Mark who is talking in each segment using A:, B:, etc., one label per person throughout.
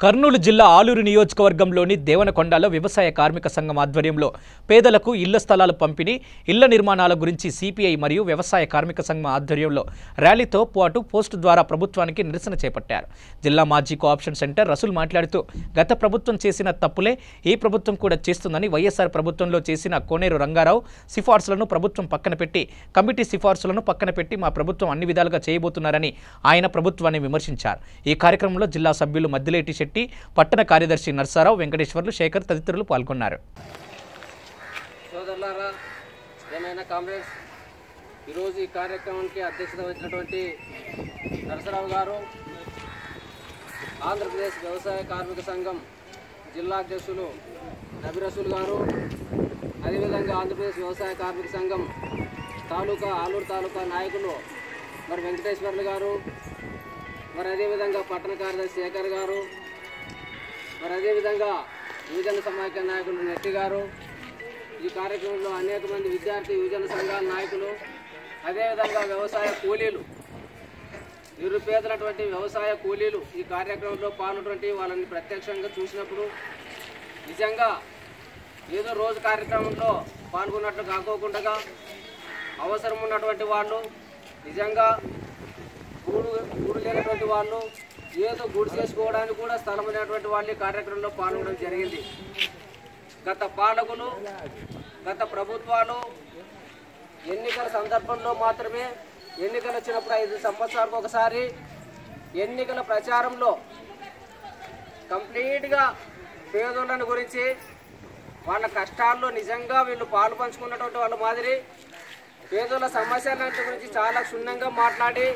A: కర్నూలు జిల్లా ఆలూరు నియోజకవర్గంలోని దేవనకొండలో వ్యవసాయ కార్మిక సంఘం ఆధ్వర్యంలో పేదలకు ఇళ్ల స్థలాలు పంపిణీ, ఇళ్ల నిర్మాణాల గురించి సిపిఐ మరియు వ్యవసాయ కార్మిక సంఘం ఆధ్వర్యంలో ర్యాలీతో పాటు పోస్టు ద్వారా ప్రభుత్వానికి నిరసన చేపట్టారు. జిల్లా మాజీ కోఆప్షన్ సెంటర్ రసూల్ మాట్లాడుతూ గత ప్రభుత్వం చేసిన తప్పులే ఈ ప్రభుత్వం కూడా చేస్తుందని, వైఎస్ఆర్ ప్రభుత్వంలో చేసిన కోనేరు రంగారావు సిఫార్సులను ప్రభుత్వం పక్కన పెట్టి కమిటీ సిఫార్సులను పక్కన పెట్టి మా ప్రభుత్వం అన్ని విధాలుగా చేయబోతున్నారని ఆయన ప్రభుత్వాన్ని విమర్శించారు. ఈ కార్యక్రమంలో జిల్లా సభ్యులు మద్దిలేటి శెట్టి, పట్టణ కార్యదర్శి నర్సారావు, వెంకటేశ్వర్లు, శేఖర్ తదితరులు పాల్గొన్నారు.
B: సోదరులారా, ఏమైనా కామ్రేడ్స్, ఈరోజు ఈ కార్యక్రమానికి అధ్యక్షత వహించినటువంటి నర్సారావు గారు, ఆంధ్రప్రదేశ్ వ్యవసాయ కార్మిక సంఘం జిల్లా అధ్యక్షులు నబీ రసూల్ గారు, అదేవిధంగా ఆంధ్రప్రదేశ్ వ్యవసాయ కార్మిక సంఘం ఆలూరు తాలూకా నాయకులు మరి వెంకటేశ్వర్లు గారు, మరి అదేవిధంగా పట్టణ కార్యదర్శి శేఖర్ గారు, మరి అదేవిధంగా యువజన సమాఖ్య నాయకులు నెట్టి గారు, ఈ కార్యక్రమంలో అనేక మంది విద్యార్థి యువజన సంఘాల నాయకులు, అదేవిధంగా వ్యవసాయ కూలీలు, నిరుపేదలటువంటి వ్యవసాయ కూలీలు ఈ కార్యక్రమంలో పాల్గొన్నటువంటి వాళ్ళని ప్రత్యక్షంగా చూసినప్పుడు నిజంగా ఏదో రోజు కార్యక్రమంలో పాల్గొన్నట్లు కాకోకుండా అవసరం ఉన్నటువంటి వాళ్ళు, నిజంగా గూడు లేనటువంటి వాళ్ళు, ఏదో గూడు చేసుకోవడానికి కూడా స్థలం అనేటువంటి వాళ్ళు ఈ కార్యక్రమంలో పాల్గొనడం జరిగింది. గత పాలకులు, గత ప్రభుత్వాలు ఎన్నికల సందర్భంలో మాత్రమే, ఎన్నికలు వచ్చినప్పుడు 5 సంవత్సరాలకు ఒకసారి ఎన్నికల ప్రచారంలో కంప్లీట్గా పేదోళ్ళని గురించి, వాళ్ళ కష్టాల్లో నిజంగా వీళ్ళు పాలు పంచుకున్నటువంటి వాళ్ళ మాదిరి పేదోళ్ళ సమస్యలన్నింటి గురించి చాలా క్షుణ్ణంగా మాట్లాడి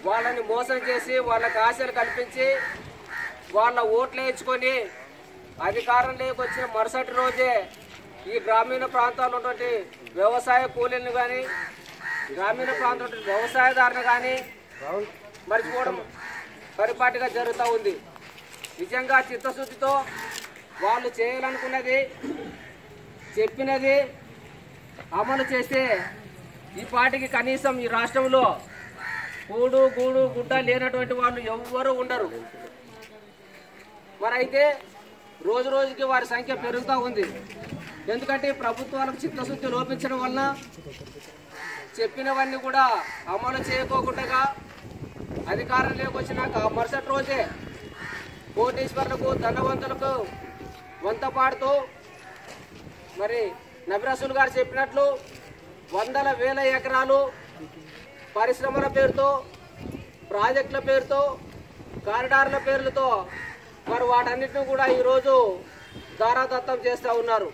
B: వాళ్ళని మోసం చేసి వాళ్ళకి ఆశలు కల్పించి వాళ్ళ ఓట్లు వేయించుకొని అధికారంలోకి వచ్చిన మరుసటి రోజే ఈ గ్రామీణ ప్రాంతాల్లో ఉన్నటువంటి వ్యవసాయ కూలీలను కానీ, గ్రామీణ ప్రాంతంలో వ్యవసాయదారులు కానీ మర్చిపోవడం పరిపాటిగా జరుగుతూ ఉంది. నిజంగా చిత్తశుద్ధితో వాళ్ళు చేయాలనుకున్నది, చెప్పినది అమలు చేస్తే ఈ పాటికి కనీసం ఈ రాష్ట్రంలో కూడు గూడు గుడ్డ లేనటువంటి వాళ్ళు ఎవ్వరూ ఉండరు. మరి అయితే రోజు రోజుకి వారి సంఖ్య పెరుగుతూ ఉంది. ఎందుకంటే ప్రభుత్వాలకు చిత్తశుద్ధి లోపించడం వలన చెప్పినవన్నీ కూడా అమలు చేయకోకుండా అధికారంలోకి వచ్చినాక మరుసటి రోజే కోటీశ్వర్లకు, ధనవంతులకు వంత పాడుతూ మరి నబీ రసూల్ గారు చెప్పినట్లు వందల వేల ఎకరాలు పరిశ్రమల పేరుతో, ప్రాజెక్టుల పేరుతో, కారిడార్ల పేర్లతో మరి వాటన్నిటిని కూడా ఈరోజు దారాదత్తం చేస్తూ ఉన్నారు.